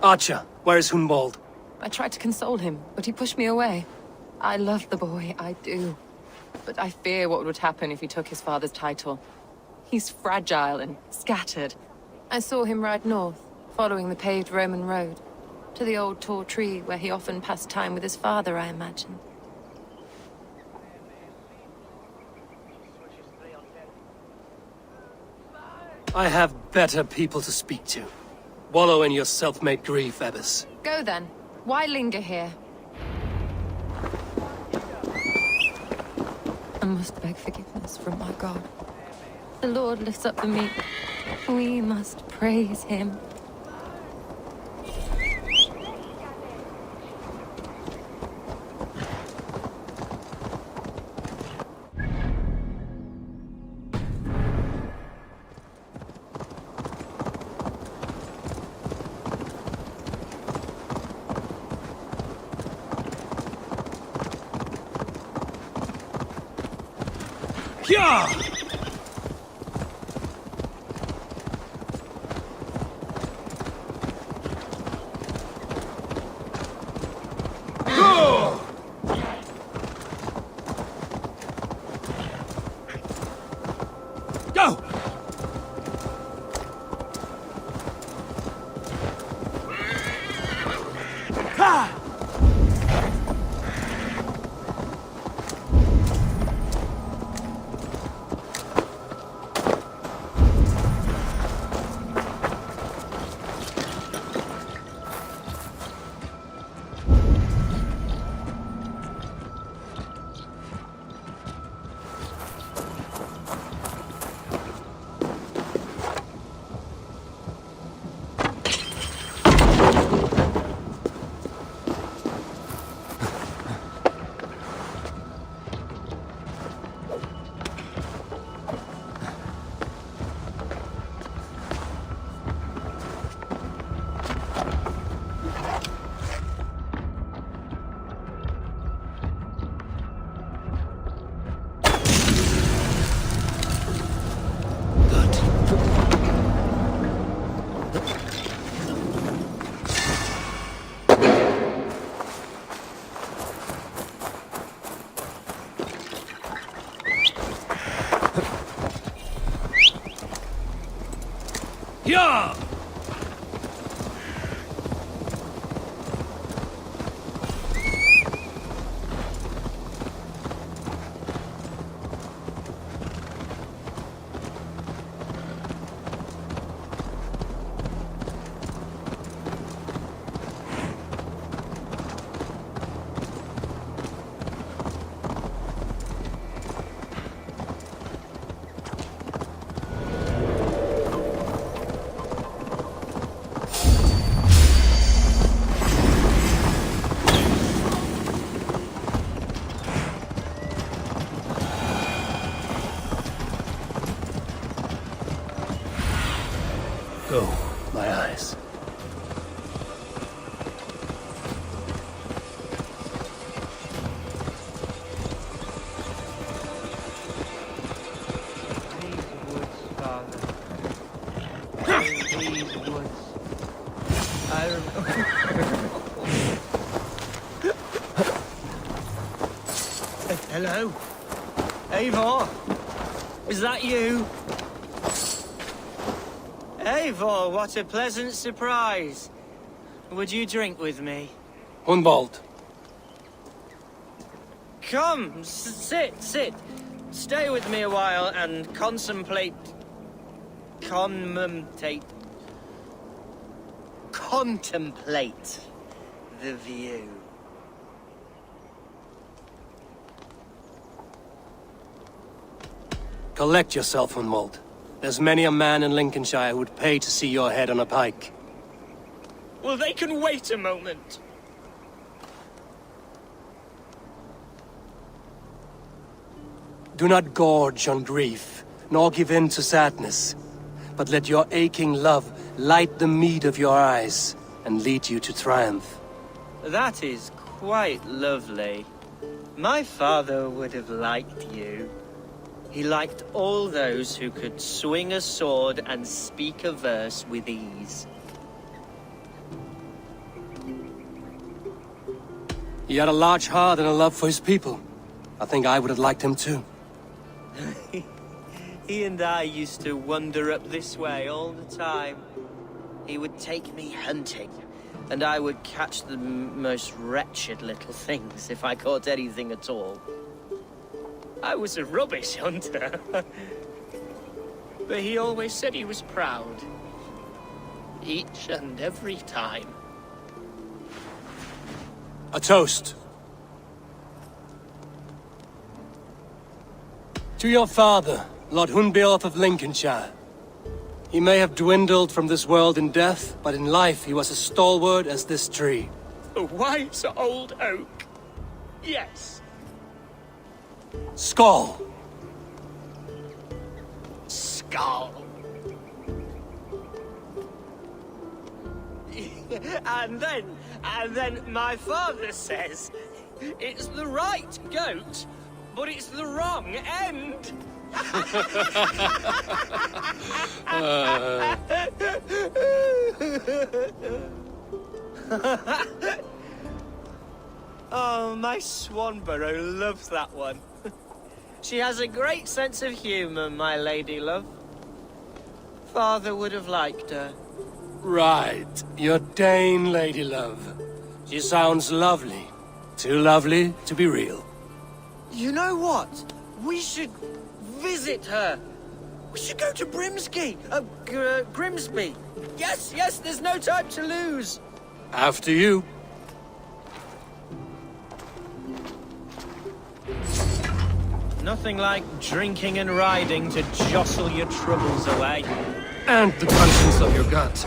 Archer, where is Hunwald? I tried to console him, but he pushed me away. I love the boy, I do. But I fear what would happen if he took his father's title. He's fragile and scattered. I saw him ride north, following the paved Roman road. To the old tall tree where he often passed time with his father, I imagine. I have better people to speak to. Wallow in your self-made grief, Ebbers. Go then. Why linger here? I must beg forgiveness from my God. The Lord lifts up the meek. We must praise him. Yeah! Go! Ha! Yeah! Go, my eyes. These woods. I remember. Hello? Eivor? Is that you? Eivor, what a pleasant surprise. Would you drink with me? Hunwald. Come, sit. Stay with me a while and contemplate the view. Collect yourself, Hunwald. There's many a man in Lincolnshire who would pay to see your head on a pike. Well, they can wait a moment. Do not gorge on grief, nor give in to sadness, but let your aching love light the mead of your eyes and lead you to triumph. That is quite lovely. My father would have liked you. He liked all those who could swing a sword and speak a verse with ease. He had a large heart and a love for his people. I think I would have liked him too. He and I used to wander up this way all the time. He would take me hunting, and I would catch the most wretched little things if I caught anything at all. I was a rubbish hunter. But he always said he was proud. Each and every time. A toast. To your father, Lord Hunbeorth of Lincolnshire. He may have dwindled from this world in death, but in life he was as stalwart as this tree. A wise old oak. Yes. Skull. Skull. And then my father says, it's the right goat, but it's the wrong end. Oh, my Swanborough loves that one. She has a great sense of humor, my lady love. Father would have liked her. Right, your Dane lady love. She sounds lovely. Too lovely to be real. You know what? We should visit her. We should go to Grimsby. Yes, there's no time to lose. After you. Nothing like drinking and riding to jostle your troubles away. And the conscience of your gut.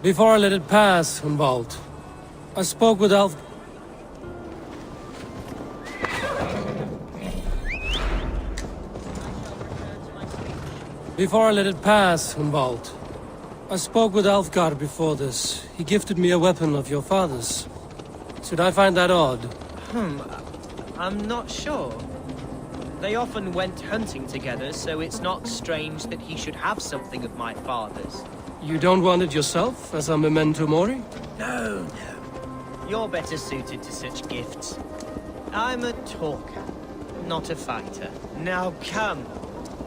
Before I let it pass, Hunwald, I spoke with Alf. Before I let it pass, Hunwald, I spoke with Alfgar before this. He gifted me a weapon of your father's. Should I find that odd? I'm not sure. They often went hunting together, so it's not strange that he should have something of my father's. You don't want it yourself, as a memento mori? No. You're better suited to such gifts. I'm a talker, not a fighter. Now come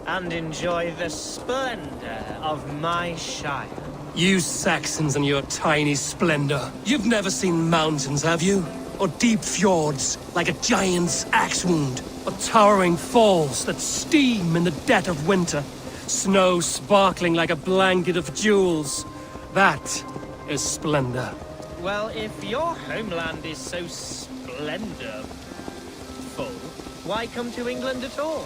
and enjoy the splendor of my shire. You Saxons and your tiny splendor. You've never seen mountains, have you? Or deep fjords, like a giant's axe wound? Or towering falls that steam in the dead of winter? Snow sparkling like a blanket of jewels? That is splendor. Well, if your homeland is so splendorful, why come to England at all?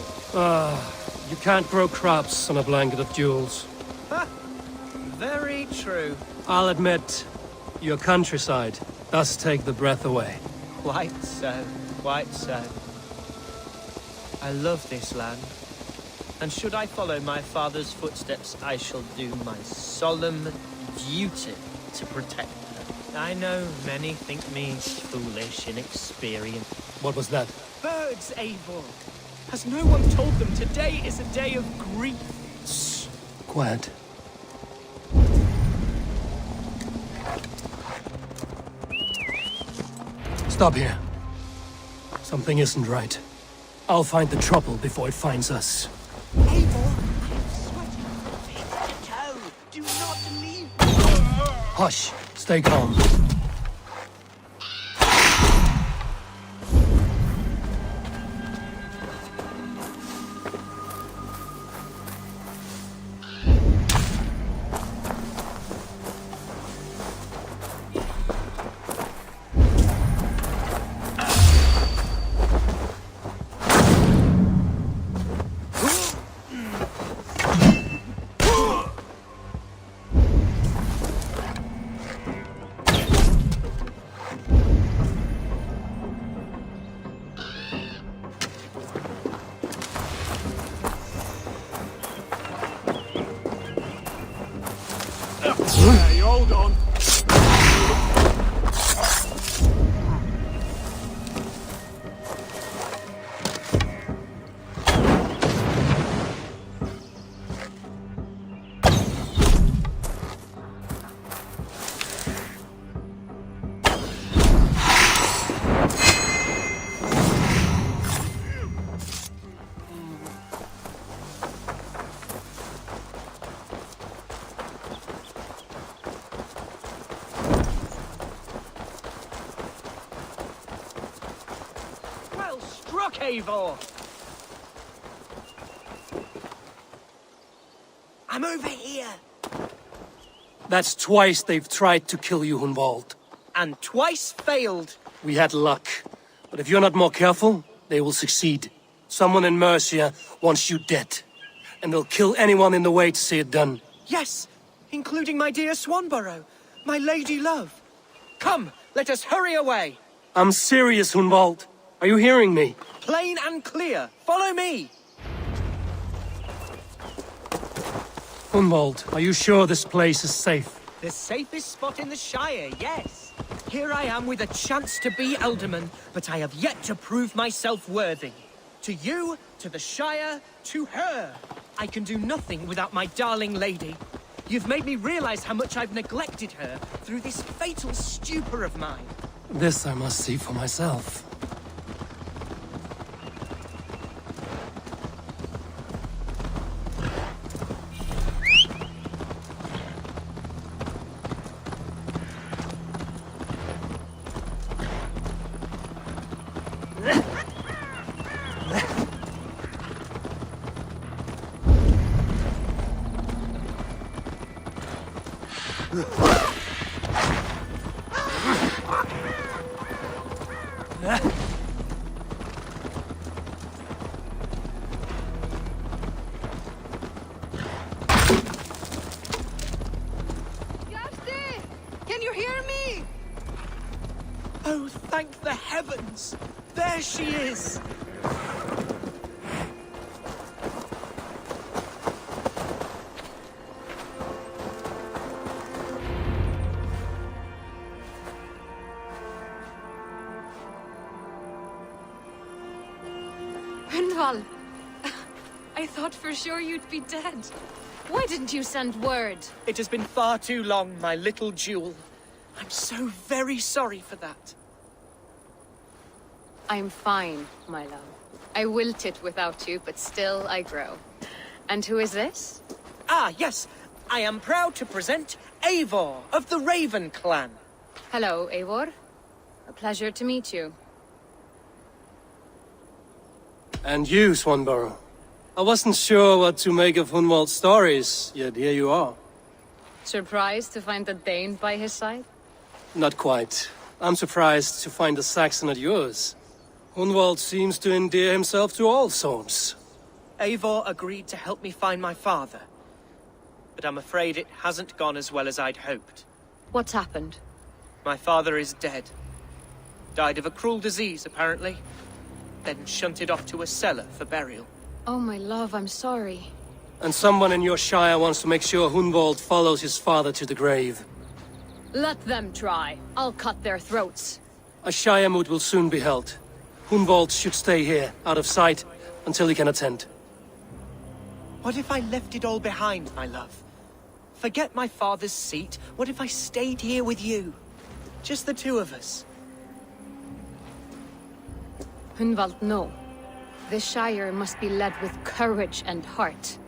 You can't grow crops on a blanket of jewels. Very true. I'll admit, your countryside does take the breath away. Quite so, quite so. I love this land. And should I follow my father's footsteps, I shall do my solemn duty to protect her. I know many think me foolish, inexperienced. What was that? Birds, Eivor! Has no one told them today is a day of grief? Shh. Quiet. Stop here. Something isn't right. I'll find the trouble before it finds us. Eivor, I'm sweating from head to toe. Do not leave. Hush. Stay calm. Hey, hold on. struck, Eivor! I'm over here. That's twice they've tried to kill you, Hunwald. And twice failed. We had luck. But if you're not more careful, they will succeed. Someone in Mercia wants you dead. And they'll kill anyone in the way to see it done. Yes, including my dear Swanborough, my lady love. Come, let us hurry away. I'm serious, Hunwald. Are you hearing me? Plain and clear. Follow me. Hunwald, are you sure this place is safe? The safest spot in the Shire, yes. Here I am with a chance to be Alderman, but I have yet to prove myself worthy. To you, to the Shire, to her. I can do nothing without my darling lady. You've made me realize how much I've neglected her through this fatal stupor of mine. This I must see for myself. Can you hear me? Oh, thank the heavens! There she is! Hunwald, I thought for sure you'd be dead. Why didn't you send word? It has been far too long, my little jewel. I'm so very sorry for that. I'm fine, my love. I wilted without you, but still I grow. And who is this? Ah, yes. I am proud to present Eivor of the Raven clan. Hello, Eivor. A pleasure to meet you. And you, Swanborough. I wasn't sure what to make of Hunwald's stories, yet here you are. Surprised to find a Dane by his side? Not quite. I'm surprised to find a Saxon at yours. Hunwald seems to endear himself to all sorts. Eivor agreed to help me find my father. But I'm afraid it hasn't gone as well as I'd hoped. What's happened? My father is dead. Died of a cruel disease, apparently. Then shunted off to a cellar for burial. Oh, my love, I'm sorry. And someone in your shire wants to make sure Hunwald follows his father to the grave. Let them try. I'll cut their throats. A shire moot will soon be held. Hunwald should stay here, out of sight, until he can attend. What if I left it all behind, my love? Forget my father's seat. What if I stayed here with you? Just the two of us. Hunwald, no. This Shire must be led with courage and heart.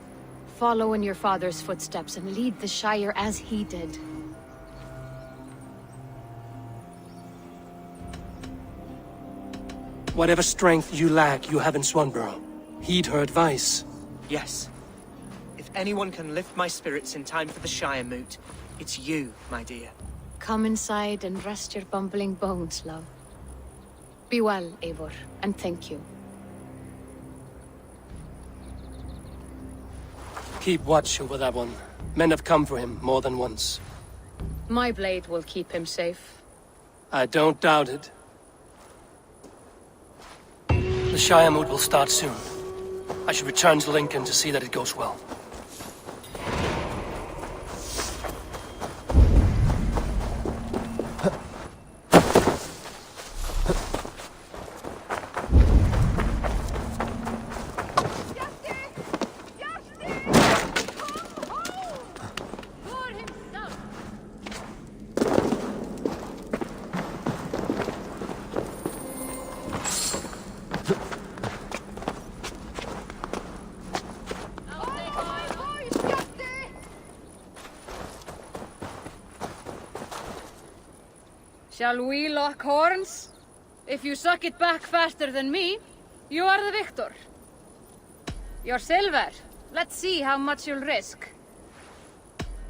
Follow in your father's footsteps and lead the Shire as he did. Whatever strength you lack, you have in Swanborough. Heed her advice. Yes. If anyone can lift my spirits in time for the Shire moot, it's you, my dear. Come inside and rest your bumbling bones, love. Be well, Eivor, and thank you. Keep watch over that one. Men have come for him more than once. My blade will keep him safe. I don't doubt it. The Shire moot will start soon. I should return to Lincoln to see that it goes well. Shall we lock horns? If you suck it back faster than me, You are the victor. Your silver. Let's see how much you'll risk.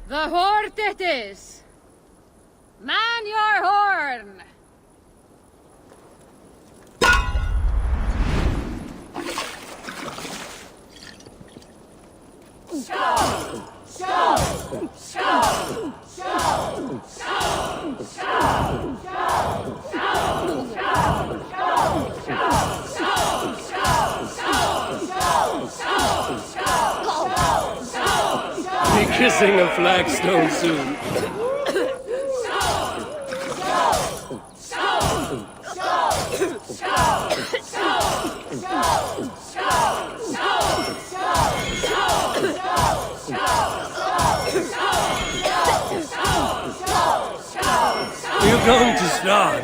The horde it is. Man your horn! Be kissing a flagstone soon. You're going to start.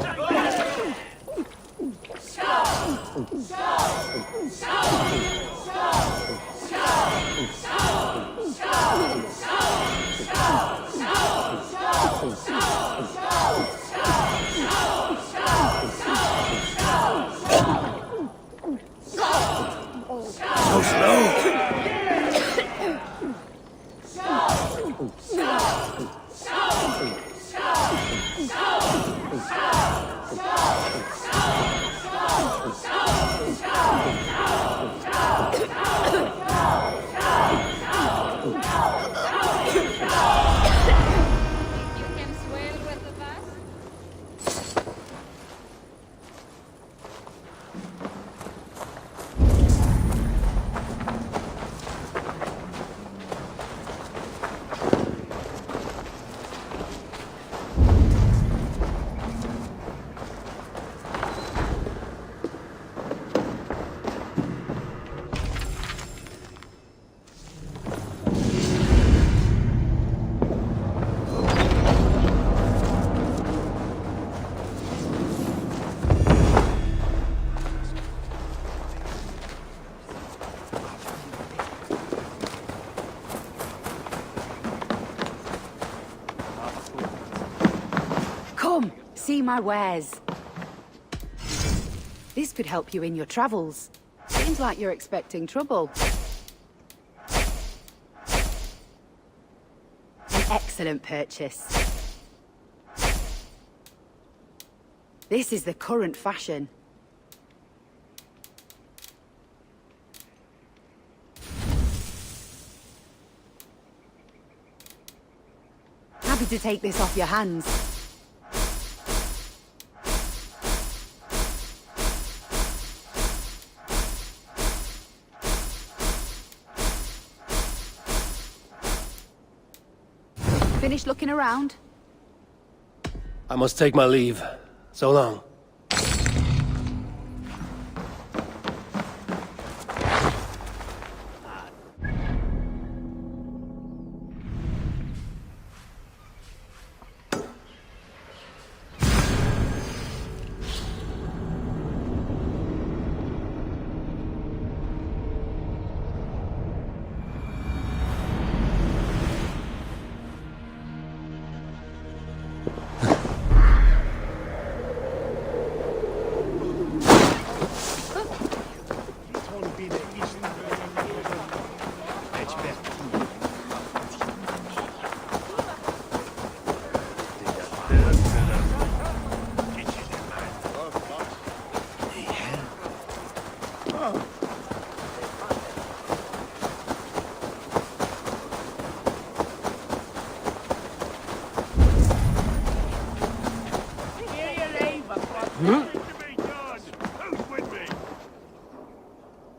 So slow. You can swell with the best? Come, see my wares. This could help you in your travels. Seems like you're expecting trouble. An excellent purchase. This is the current fashion. Happy to take this off your hands. Finished looking around? I must take my leave. So long.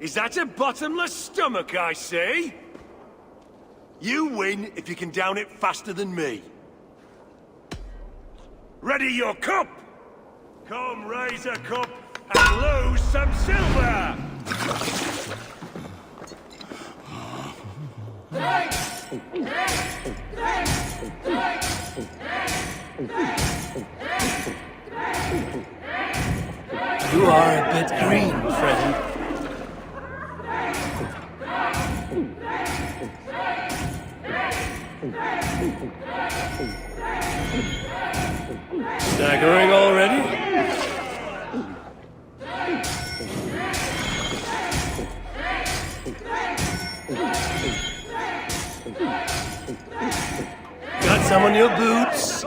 Is that a bottomless stomach I see? You win if you can down it faster than me. Ready your cup! Come raise a cup and lose some silver! You are a bit green, friend. Staggering already? some on your boots?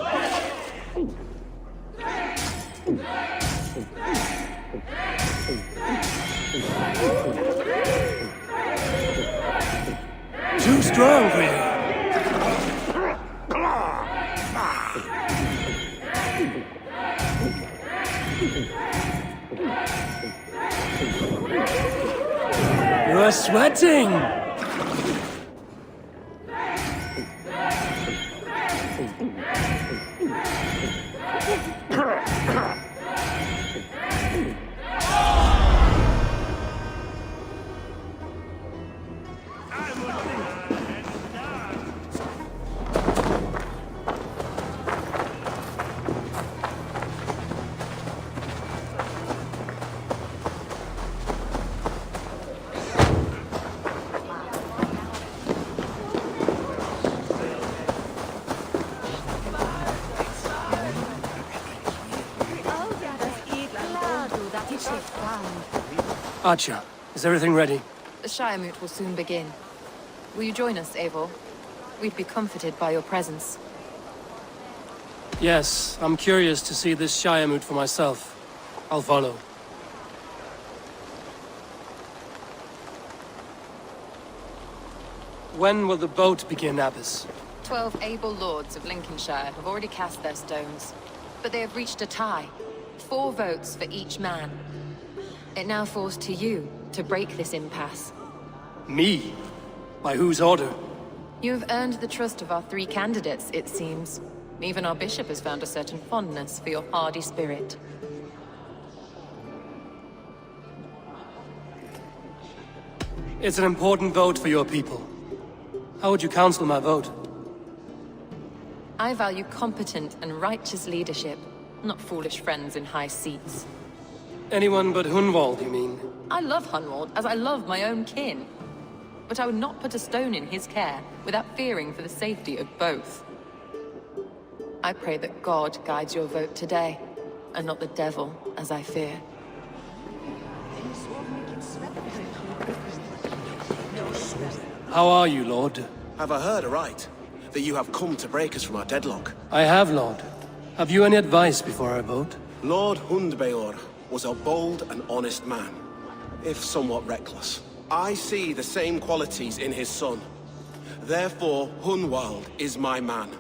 Too strong for you. You're sweating! Archer, is everything ready? The Shiremoot will soon begin. Will you join us, Eivor? We'd be comforted by your presence. Yes, I'm curious to see this Shiremoot for myself. I'll follow. When will the boat begin, Abbess? 12 able lords of Lincolnshire have already cast their stones, but they have reached a tie. 4 votes for each man. It now falls to you to break this impasse. Me? By whose order? You have earned the trust of our 3 candidates, it seems. Even our bishop has found a certain fondness for your hardy spirit. It's an important vote for your people. How would you counsel my vote? I value competent and righteous leadership, not foolish friends in high seats. Anyone but Hunwald, you mean? I love Hunwald as I love my own kin. But I would not put a stone in his care without fearing for the safety of both. I pray that God guides your vote today, and not the devil, as I fear. How are you, Lord? Have I heard aright? That you have come to break us from our deadlock? I have, Lord. Have you any advice before I vote? Lord Hundbeor was a bold and honest man, if somewhat reckless. I see the same qualities in his son. Therefore, Hunwald is my man.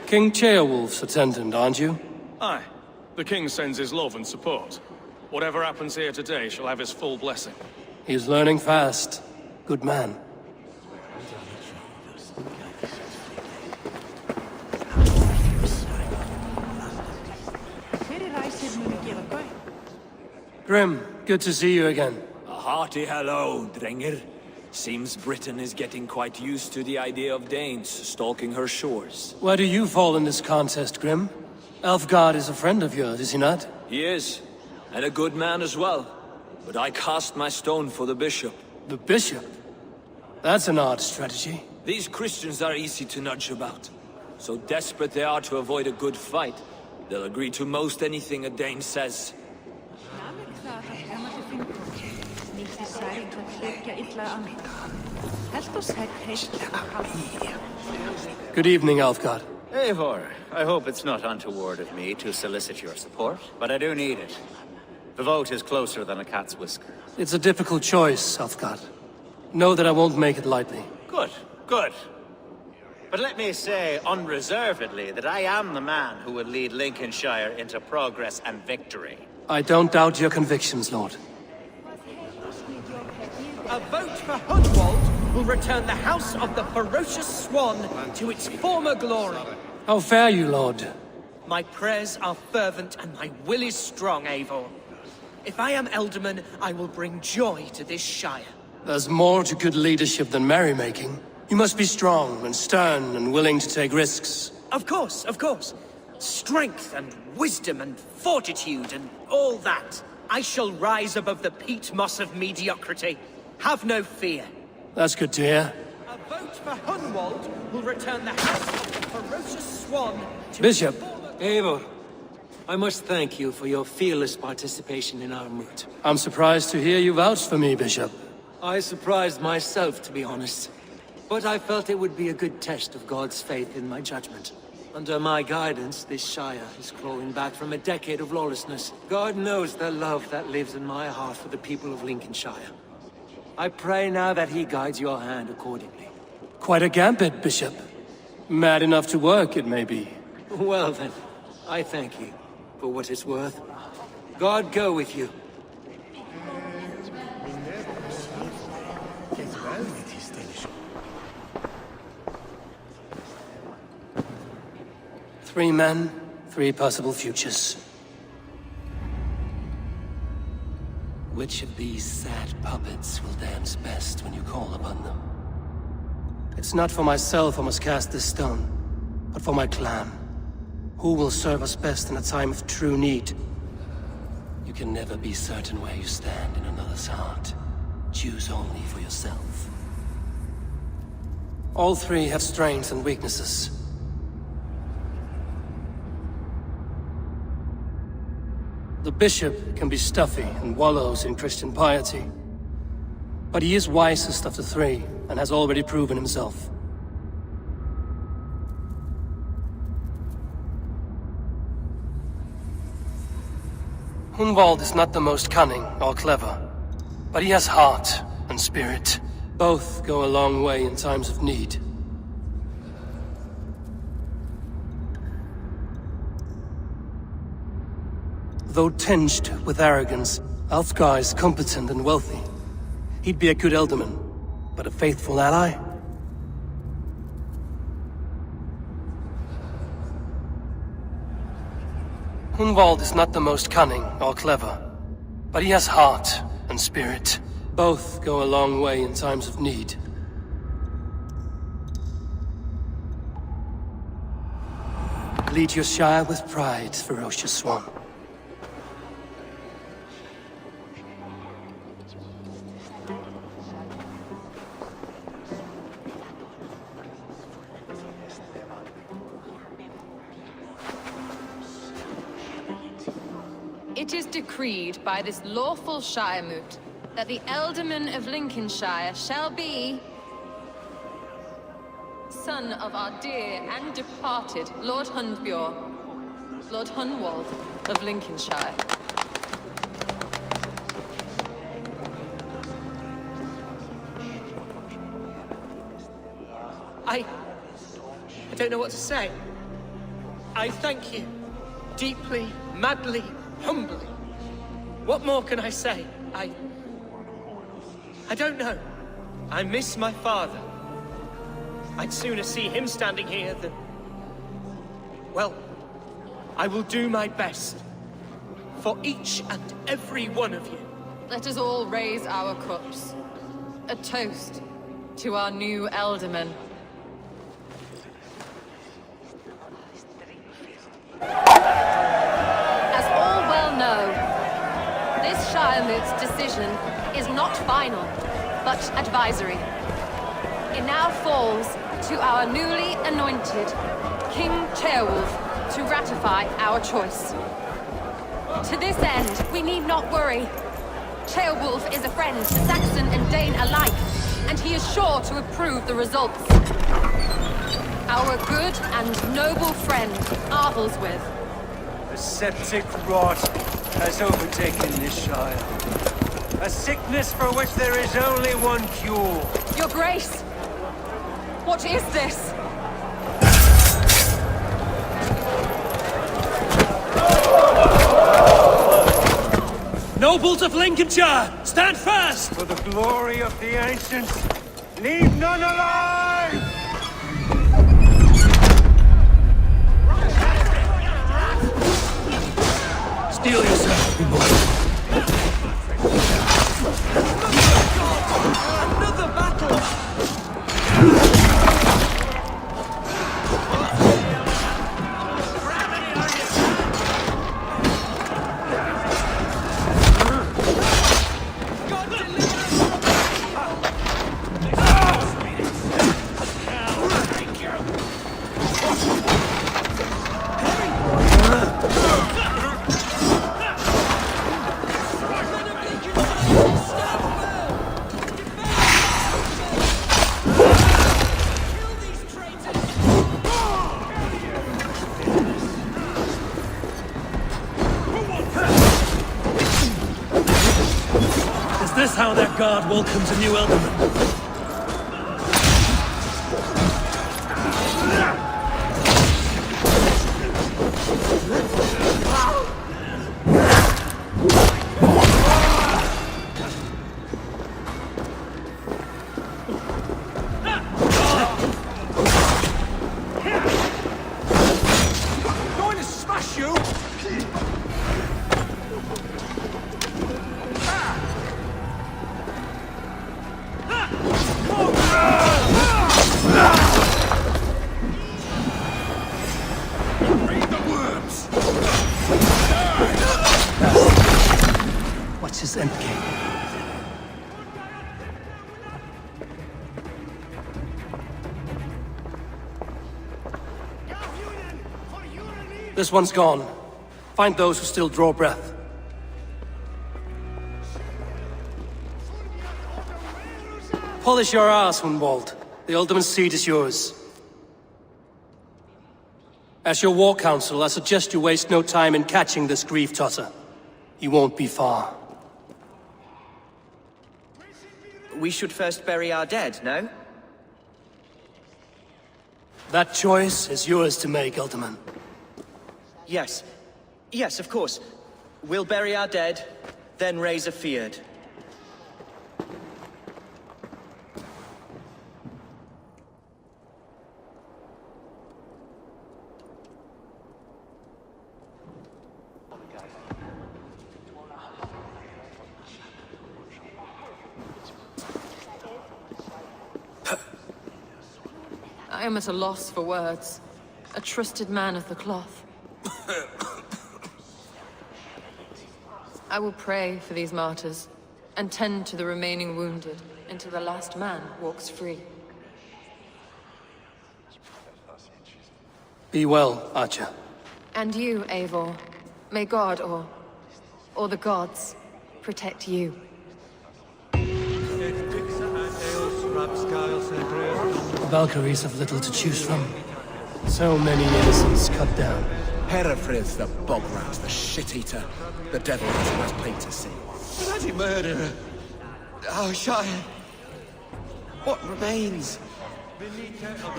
King Ceolwulf's attendant, aren't you? Aye. The king sends his love and support. Whatever happens here today shall have his full blessing. He's learning fast. Good man. Grim, good to see you again. A hearty hello, Drengr. Seems Britain is getting quite used to the idea of Danes stalking her shores. Where do you fall in this contest, Grim? Elfgard is a friend of yours, is he not? He is, and a good man as well. But I cast my stone for the bishop. The bishop? That's an odd strategy. These Christians are easy to nudge about. So desperate they are to avoid a good fight, they'll agree to most anything a Dane says. Good evening, Elfgard. Eivor, I hope it's not untoward of me to solicit your support, but I do need it. The vote is closer than a cat's whisker. It's a difficult choice, Elfgard. Know that I won't make it lightly. Good, good. But let me say unreservedly that I am the man who will lead Lincolnshire into progress and victory. I don't doubt your convictions, Lord. A vote for Hunwald will return the House of the Ferocious Swan to its former glory. How fare you, Lord? My prayers are fervent and my will is strong, Eivor. If I am Elderman, I will bring joy to this shire. There's more to good leadership than merrymaking. You must be strong and stern and willing to take risks. Of course, of course. Strength and wisdom and fortitude and all that. I shall rise above the peat moss of mediocrity. Have no fear. That's good to hear. A vote for Hunwald will return the House of the Ferocious Swan to Bishop. its former... Eivor, I must thank you for your fearless participation in our moot. I'm surprised to hear you vouch for me, Bishop. I surprised myself, to be honest. But I felt it would be a good test of God's faith in my judgment. Under my guidance, this Shire is crawling back from a decade of lawlessness. God knows the love that lives in my heart for the people of Lincolnshire. I pray now that he guides your hand accordingly. Quite a gambit, Bishop. Mad enough to work, it may be. Well then, I thank you for what it's worth. God go with you. Three men, three possible futures. Which of these sad puppets will dance best when you call upon them? It's not for myself I must cast this stone, but for my clan. Who will serve us best in a time of true need? You can never be certain where you stand in another's heart. Choose only for yourself. All three have strengths and weaknesses. The bishop can be stuffy and wallows in Christian piety. But he is wisest of the three, and has already proven himself. Hunwald is not the most cunning or clever, but he has heart and spirit. Both go a long way in times of need. Though tinged with arrogance, Alfgar is competent and wealthy. He'd be a good ealdorman, but a faithful ally? Hunwald is not the most cunning or clever, but he has heart and spirit. Both go a long way in times of need. Lead your Shire with pride, ferocious swan. It is decreed by this lawful Shire moot that the Ealdorman of Lincolnshire shall be son of our dear and departed Lord Hundbjorn, Lord Hunwald of Lincolnshire. I don't know what to say. I thank you. Deeply, madly, humbly. What more can I say? I don't know. I miss my father. I'd sooner see him standing here than... Well, I will do my best. For each and every one of you. Let us all raise our cups. A toast to our new Ealdorman. As all well know, this Shire moot's decision is not final, but advisory. It now falls to our newly anointed King Ceolwulf to ratify our choice. To this end, we need not worry. Ceolwulf is a friend to Saxon and Dane alike, and he is sure to approve the results. Our good and noble friend, Arthelswith. A septic rot has overtaken this Shire. A sickness for which there is only one cure. Your Grace! What is this? Nobles of Lincolnshire, stand fast! For the glory of the ancients, leave none alive! Steel yourself, boy. Another battle! this how their god welcomes a new eldorman? Going to smash you! What's his endgame? This one's gone. Find those who still draw breath. Polish your ass, Hunwald. The Alderman's seat is yours. As your war council, I suggest you waste no time in catching this grief-tosser. He won't be far. We should first bury our dead, no? That choice is yours to make, Alderman. Yes. Yes, of course. We'll bury our dead, then raise a feard. I am at a loss for words. A trusted man of the cloth. I will pray for these martyrs, and tend to the remaining wounded, until the last man walks free. Be well, Archer. And you, Eivor. May God, or the gods, protect you. Valkyries have little to choose from. So many innocents cut down. Herefrith, the bog rat, the shit-eater. The devil has last plain to see. Bloody murderer! Our Shire! What remains?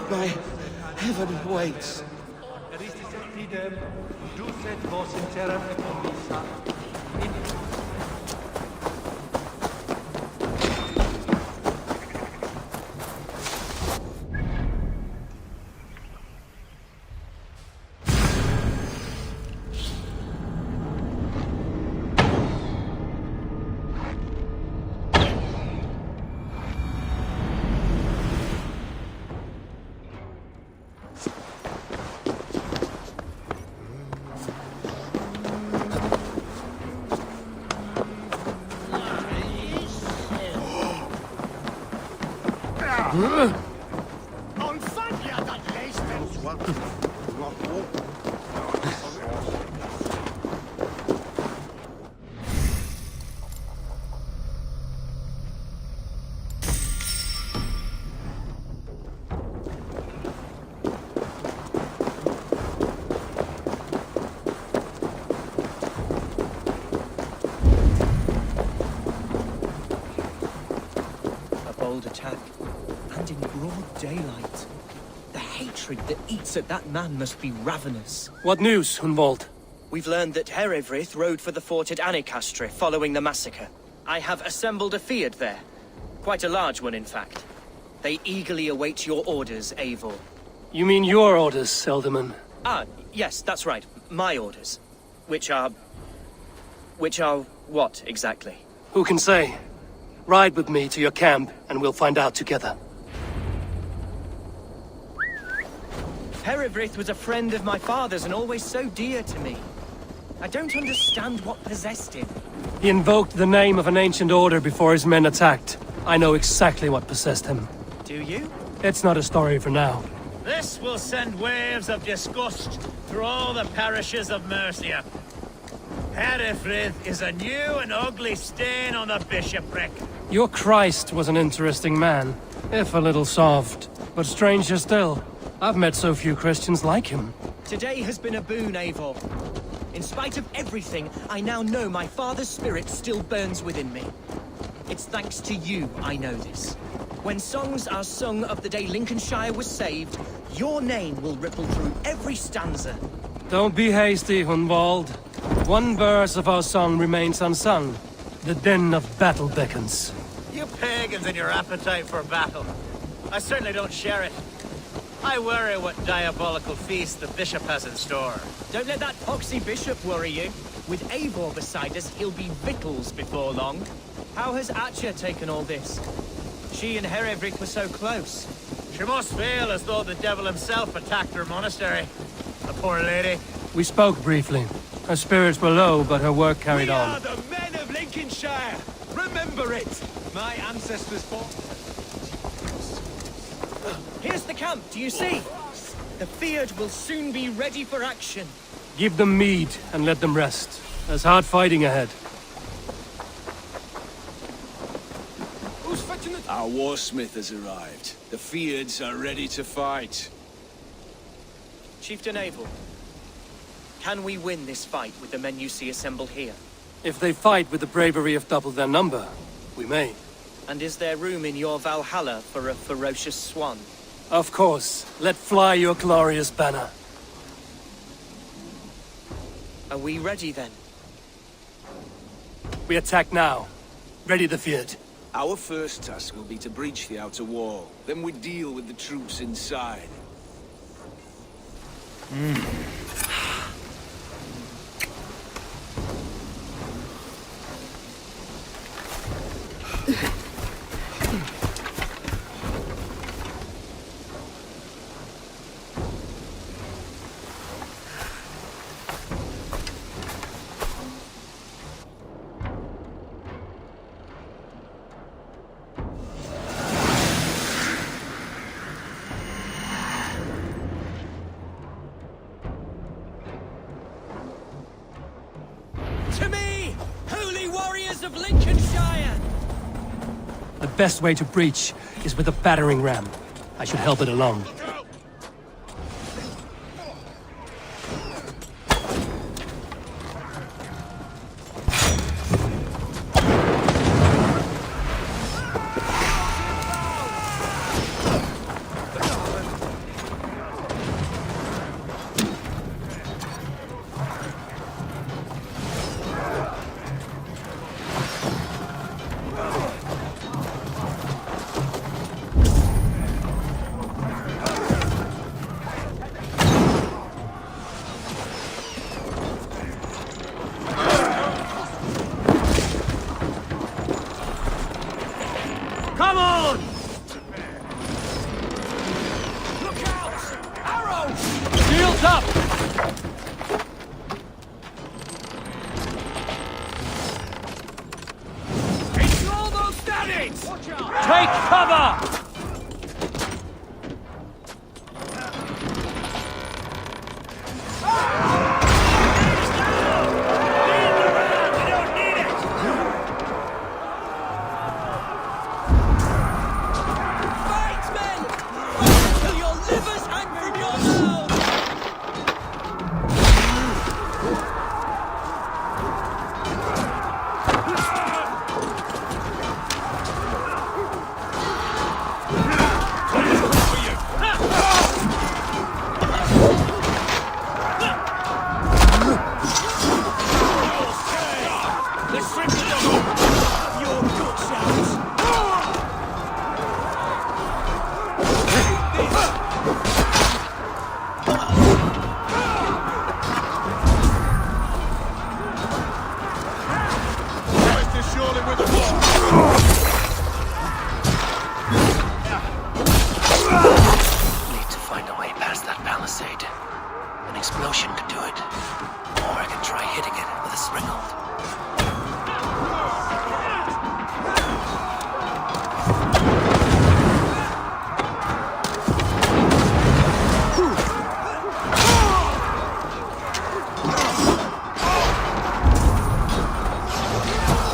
My heaven waits. Attack, and in broad daylight. The hatred that eats at that man must be ravenous. What news, Hunwald? We've learned that Eivor rode for the fort at ANECASTRE following the massacre. I have assembled a feard there. Quite a large one, in fact. They eagerly await your orders, Eivor. You mean your orders, Alderman? Ah, yes, that's right. My orders. Which are what, exactly? Who can say? Ride with me to your camp, and we'll find out together. Eivor was a friend of my father's and always so dear to me. I don't understand what possessed him. He invoked the name of an ancient order before his men attacked. I know exactly what possessed him. Do you? It's not a story for now. This will send waves of disgust through all the parishes of Mercia. Herefrith is a new and ugly stain on the bishopric. Your Christ was an interesting man, if a little soft. But stranger still, I've met so few Christians like him. Today has been a boon, Eivor. In spite of everything, I now know my father's spirit still burns within me. It's thanks to you I know this. When songs are sung of the day Lincolnshire was saved, your name will ripple through every stanza. Don't be hasty, Hunwald. One verse of our song remains unsung. The din of battle beckons. You pagans and your appetite for battle. I certainly don't share it. I worry what diabolical feast the bishop has in store. Don't let that poxy bishop worry you. With Eivor beside us, he'll be victuals before long. How has Atcha taken all this? She and Herevrik were so close. She must feel as though the devil himself attacked her monastery. The poor lady. We spoke briefly. Her spirits were low, but her work carried on. We are the men of Lincolnshire! Remember it! My ancestors fought... Here's the camp, do you see? The Fyrd will soon be ready for action. Give them mead and let them rest. There's hard fighting ahead. Who's fetching the... Our warsmith has arrived. The Fyrds are ready to fight. Chieftain Eivor, can we win this fight with the men you see assembled here? If they fight with the bravery of double their number, we may. And is there room in your Valhalla for a ferocious swan? Of course. Let fly your glorious banner. Are we ready then? We attack now. Ready the Fyrd. Our first task will be to breach the outer wall. Then we deal with the troops inside. To me, holy warriors of Lincolnshire! The best way to breach is with a battering ram. I should help it along. Come on! Look out! Arrows! Shields up! It's almost at it! Watch out! Take cover!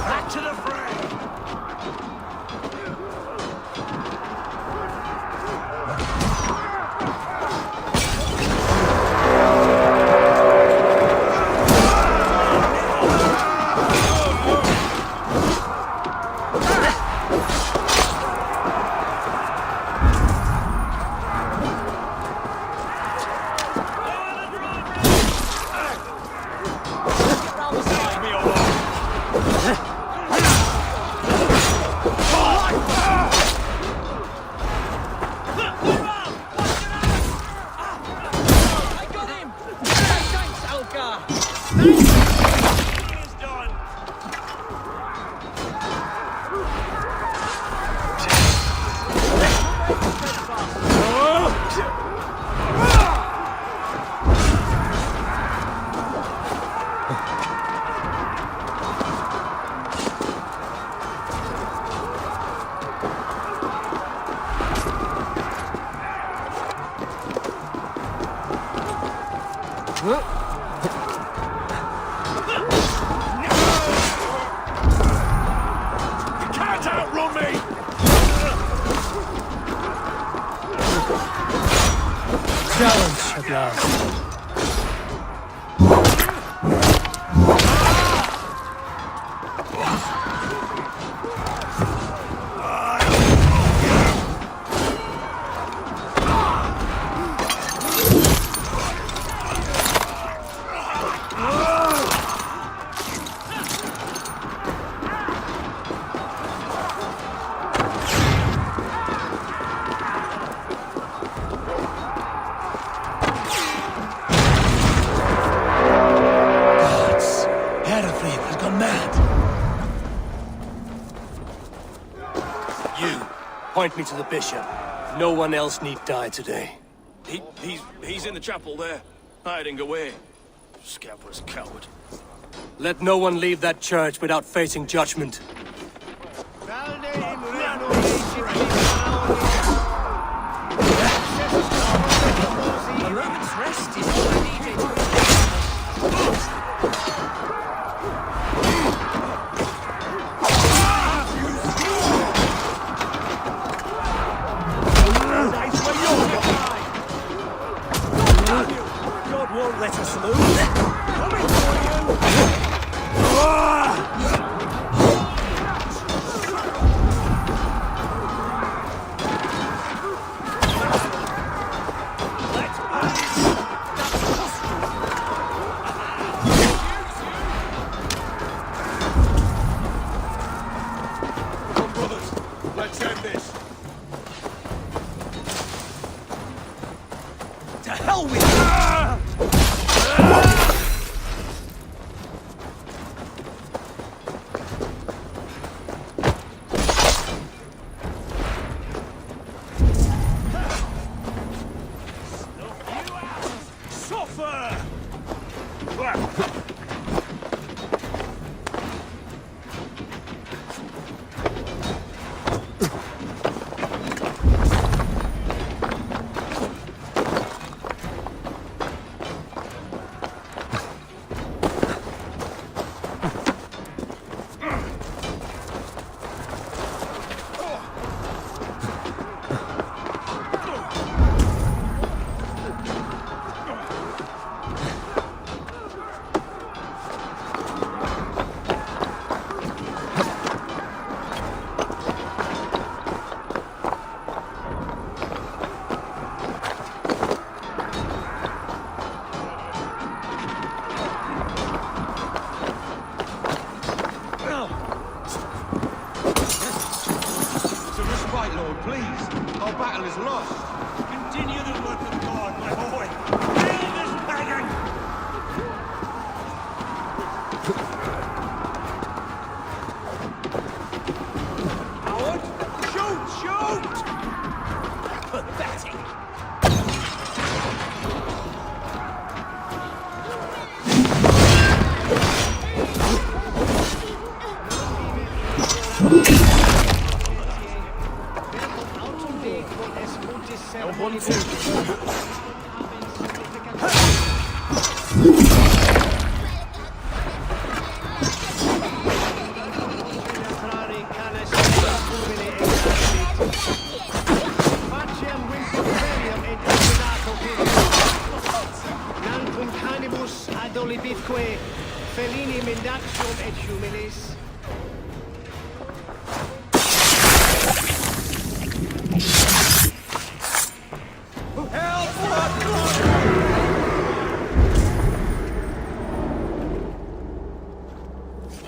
Back to the fray! Eivor has gone mad. You, point me to the bishop. No one else need die today. He's in the chapel there, hiding away. Scabrous coward. Let no one leave that church without facing judgment. A moment's rest is all I needed. God won't let us lose. Coming for you!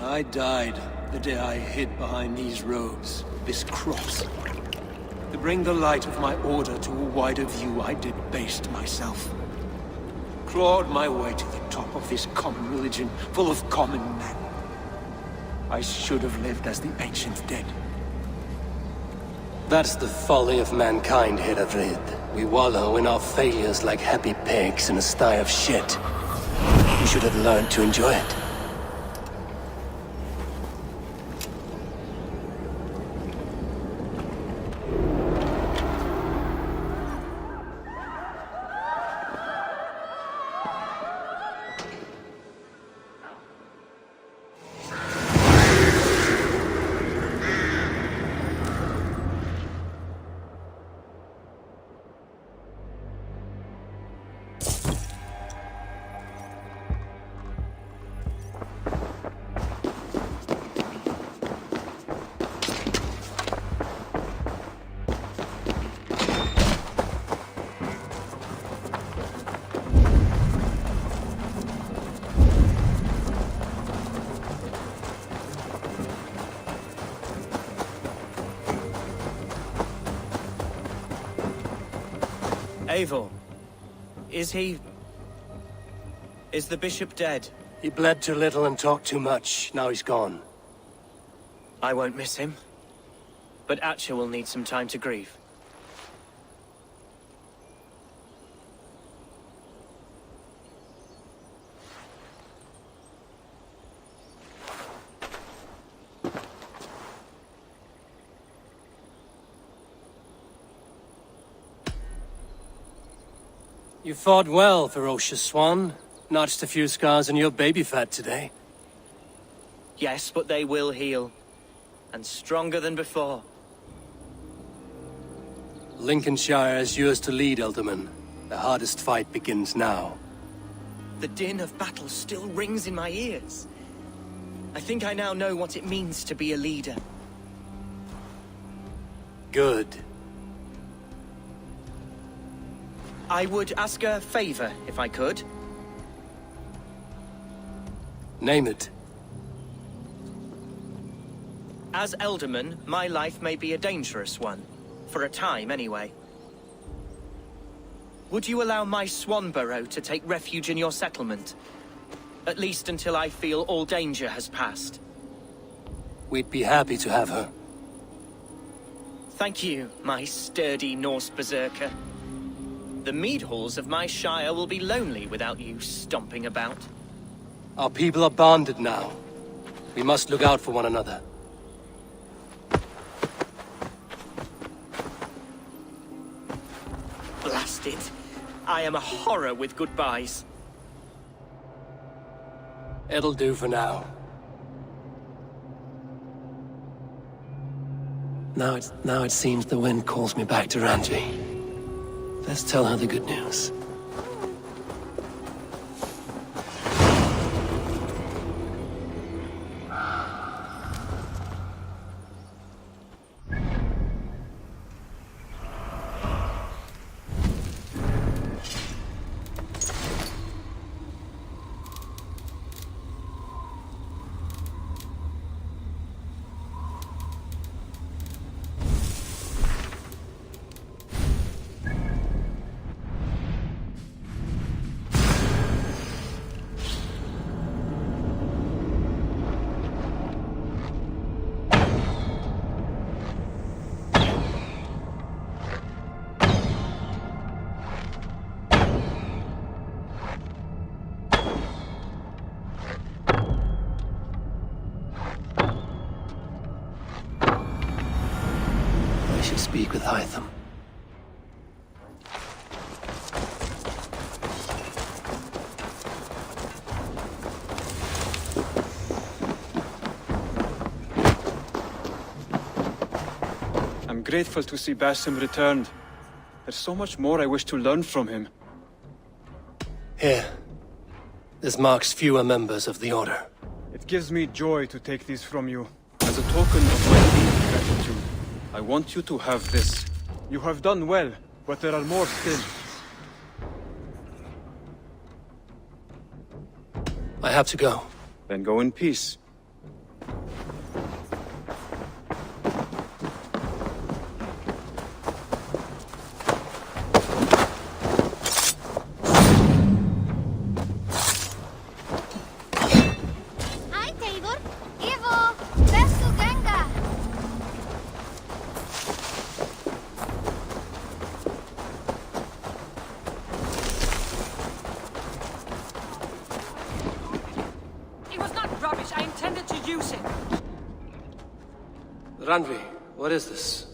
I died the day I hid behind these robes, this cross. To bring the light of my order to a wider view, I debased myself. Clawed my way to the top of this common religion, full of common men. I should have lived as the ancient dead. That's the folly of mankind, Heravrid. We wallow in our failures like happy pigs in a sty of shit. We should have learned to enjoy it. Eivor, is the bishop dead? He bled too little and talked too much. Now he's gone. I won't miss him. But Atcha will need some time to grieve. You fought well, ferocious swan. Notched a few scars on your baby fat today. Yes, but they will heal. And stronger than before. Lincolnshire is yours to lead, Elderman. The hardest fight begins now. The din of battle still rings in my ears. I think I now know what it means to be a leader. Good. I would ask a favor, if I could. Name it. As Elderman, my life may be a dangerous one. For a time, anyway. Would you allow my swan burrow to take refuge in your settlement? At least until I feel all danger has passed. We'd be happy to have her. Thank you, my sturdy Norse berserker. The mead halls of my shire will be lonely without you stomping about. Our people are bonded now. We must look out for one another. Blast it. I am a horror with goodbyes. It'll do for now. Now it seems the wind calls me back to Randvi. Let's tell her the good news. Speak with Hytham. I'm grateful to see Basim returned. There's so much more I wish to learn from him. Here. This marks fewer members of the Order. It gives me joy to take these from you. As a token of my deep gratitude, I want you to have this. You have done well, but there are more still. I have to go. Then go in peace. Hi, Eivor. Eivor, best to Drengr. It was not rubbish. I intended to use it. Randvi, what is this?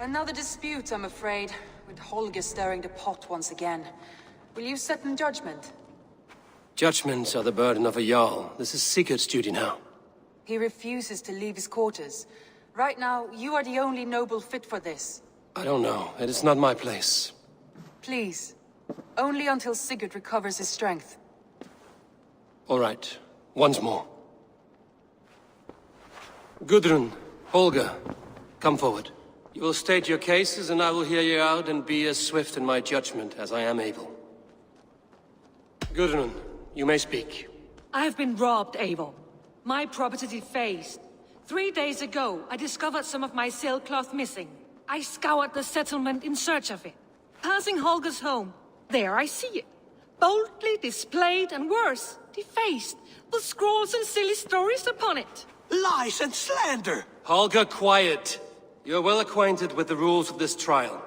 Another dispute, I'm afraid, with Holger stirring the pot once again. Will you sit in judgment? Judgments are the burden of a Jarl. This is Sigurd's duty now. He refuses to leave his quarters. Right now, you are the only noble fit for this. I don't know. It is not my place. Please. Only until Sigurd recovers his strength. All right. Once more. Gudrun, Holger, come forward. You will state your cases, and I will hear you out and be as swift in my judgment as I am able. Gudrun, you may speak. I have been robbed, Eivor. My property defaced. 3 days ago, I discovered some of my sailcloth missing. I scoured the settlement in search of it. Passing Holger's home, there I see it. Boldly displayed and worse, defaced, with scrolls and silly stories upon it. Lies and slander! Holger, quiet. You're well acquainted with the rules of this trial.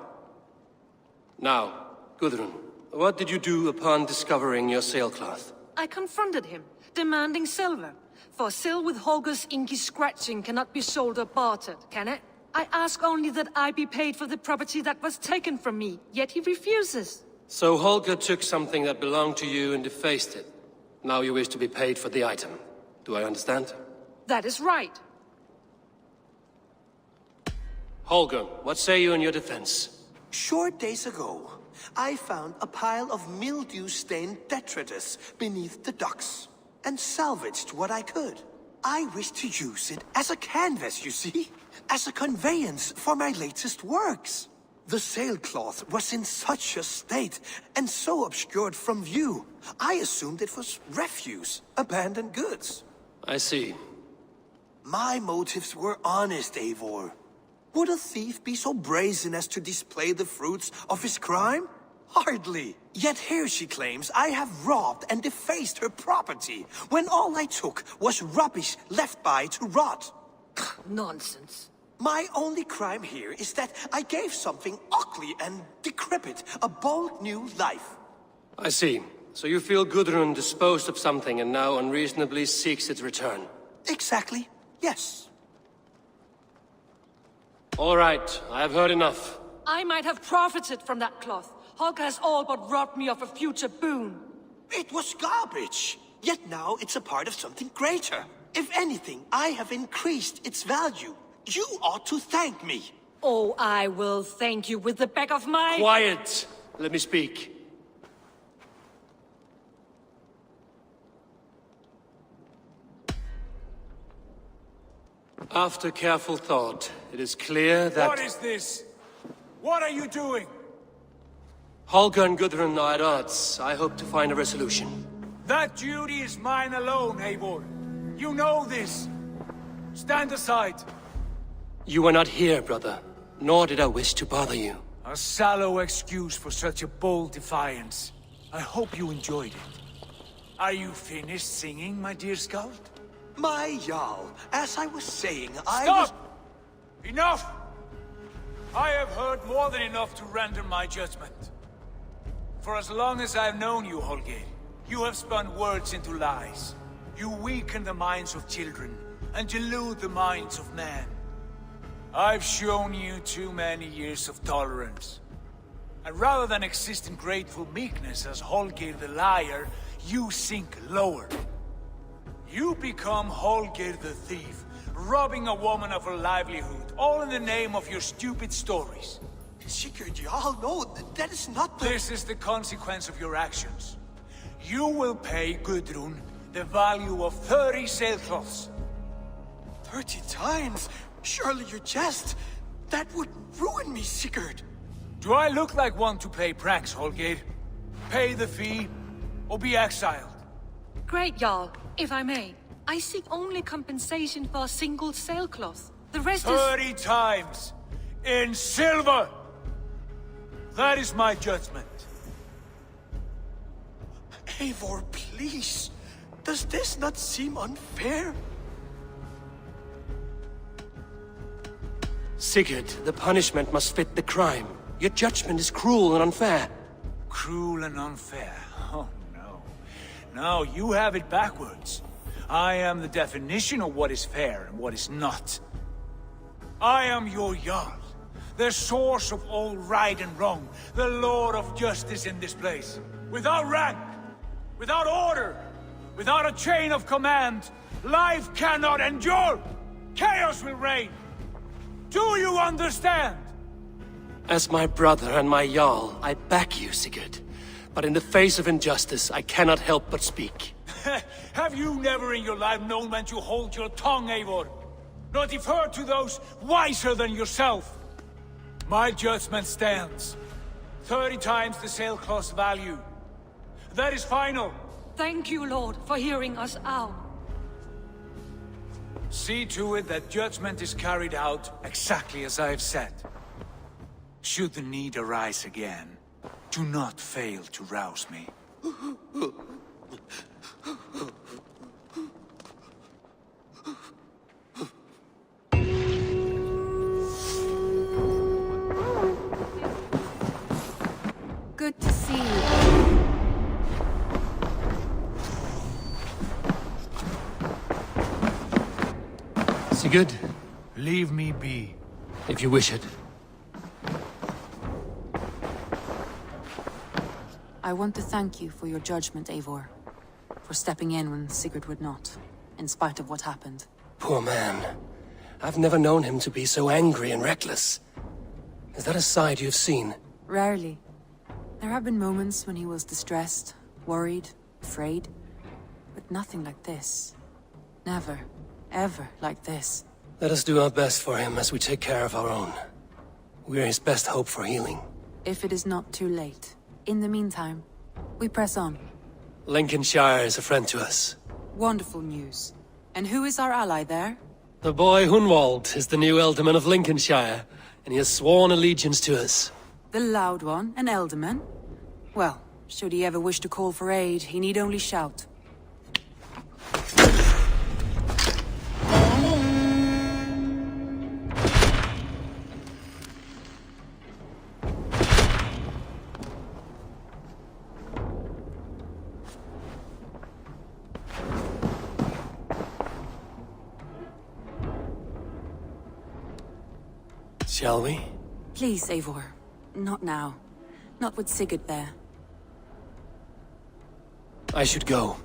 Now, Gudrun, what did you do upon discovering your sailcloth? I confronted him, demanding silver. For sil with Holger's inky scratching cannot be sold or bartered, can it? I ask only that I be paid for the property that was taken from me, yet he refuses. So Holger took something that belonged to you and defaced it. Now you wish to be paid for the item. Do I understand? That is right. Holger, what say you in your defense? Short days ago, I found a pile of mildew-stained detritus beneath the docks, and salvaged what I could. I wish to use it as a canvas, you see? As a conveyance for my latest works. The sailcloth was in such a state, and so obscured from view, I assumed it was refuse, abandoned goods. I see. My motives were honest, Eivor. Would a thief be so brazen as to display the fruits of his crime? Hardly. Yet here she claims I have robbed and defaced her property, when all I took was rubbish left by to rot. Nonsense. My only crime here is that I gave something ugly and decrepit a bold new life. I see. So you feel Gudrun disposed of something and now unreasonably seeks its return? Exactly, yes. All right, I have heard enough. I might have profited from that cloth. Holger has all but robbed me of a future boon. It was garbage. Yet now it's a part of something greater. If anything, I have increased its value. You ought to thank me. Oh, I will thank you with the back of my... Quiet! Let me speak. After careful thought, it is clear that... What is this? What are you doing? Holger and Gudrun are at odds. I hope to find a resolution. That duty is mine alone, Eivor. You know this. Stand aside. You were not here, brother. Nor did I wish to bother you. A sallow excuse for such a bold defiance. I hope you enjoyed it. Are you finished singing, my dear scout? My Jarl, as I was saying, Stop! Enough! I have heard more than enough to render my judgment. For as long as I've known you, Holger, you have spun words into lies. You weaken the minds of children, and delude the minds of men. I've shown you too many years of tolerance. And rather than exist in grateful meekness as Holger the liar, you sink lower. You become Holger the thief, robbing a woman of her livelihood, all in the name of your stupid stories. Sigurd, Jarl, no, that is not the... This is the consequence of your actions. You will pay Gudrun the value of 30 sailcloths. 30 times? Surely you jest. That would ruin me, Sigurd. Do I look like one to play pranks, Holger? Pay the fee, or be exiled. Great, Jarl. If I may, I seek only compensation for a single sailcloth. The rest 30 times! In silver! That is my judgment. Eivor, please. Does this not seem unfair? Sigurd, the punishment must fit the crime. Your judgment is cruel and unfair. Cruel and unfair? Oh, no. No, you have it backwards. I am the definition of what is fair and what is not. I am your Jarl, the source of all right and wrong, the Lord of justice in this place. Without rank, without order, without a chain of command, life cannot endure. Chaos will reign. Do you understand? As my brother and my Jarl, I back you, Sigurd. But in the face of injustice, I cannot help but speak. Have you never in your life known when to hold your tongue, Eivor? Nor defer to those wiser than yourself? My judgment stands. 30 times the sailcloth's value. That is final. Thank you, Lord, for hearing us out. See to it that judgment is carried out exactly as I have said. Should the need arise again, do not fail to rouse me. Good to see you. Sigurd, Leave me be. if you wish it. I want to thank you for your judgment, Eivor. For stepping in when Sigurd would not, in spite of what happened. Poor man. I've never known him to be so angry and reckless. Is that a side you've seen? Rarely. There have been moments when he was distressed, worried, afraid. But nothing like this. Never, ever like this. Let us do our best for him as we take care of our own. We're his best hope for healing. If it is not too late. In the meantime, we press on. Lincolnshire is a friend to us. Wonderful news. And who is our ally there? The boy Hunwald is the new Ealdorman of Lincolnshire, and he has sworn allegiance to us. The loud one, an Ealdorman? Well, should he ever wish to call for aid, he need only shout. Shall we? Please, Eivor. Not now. Not with Sigurd there. I should go.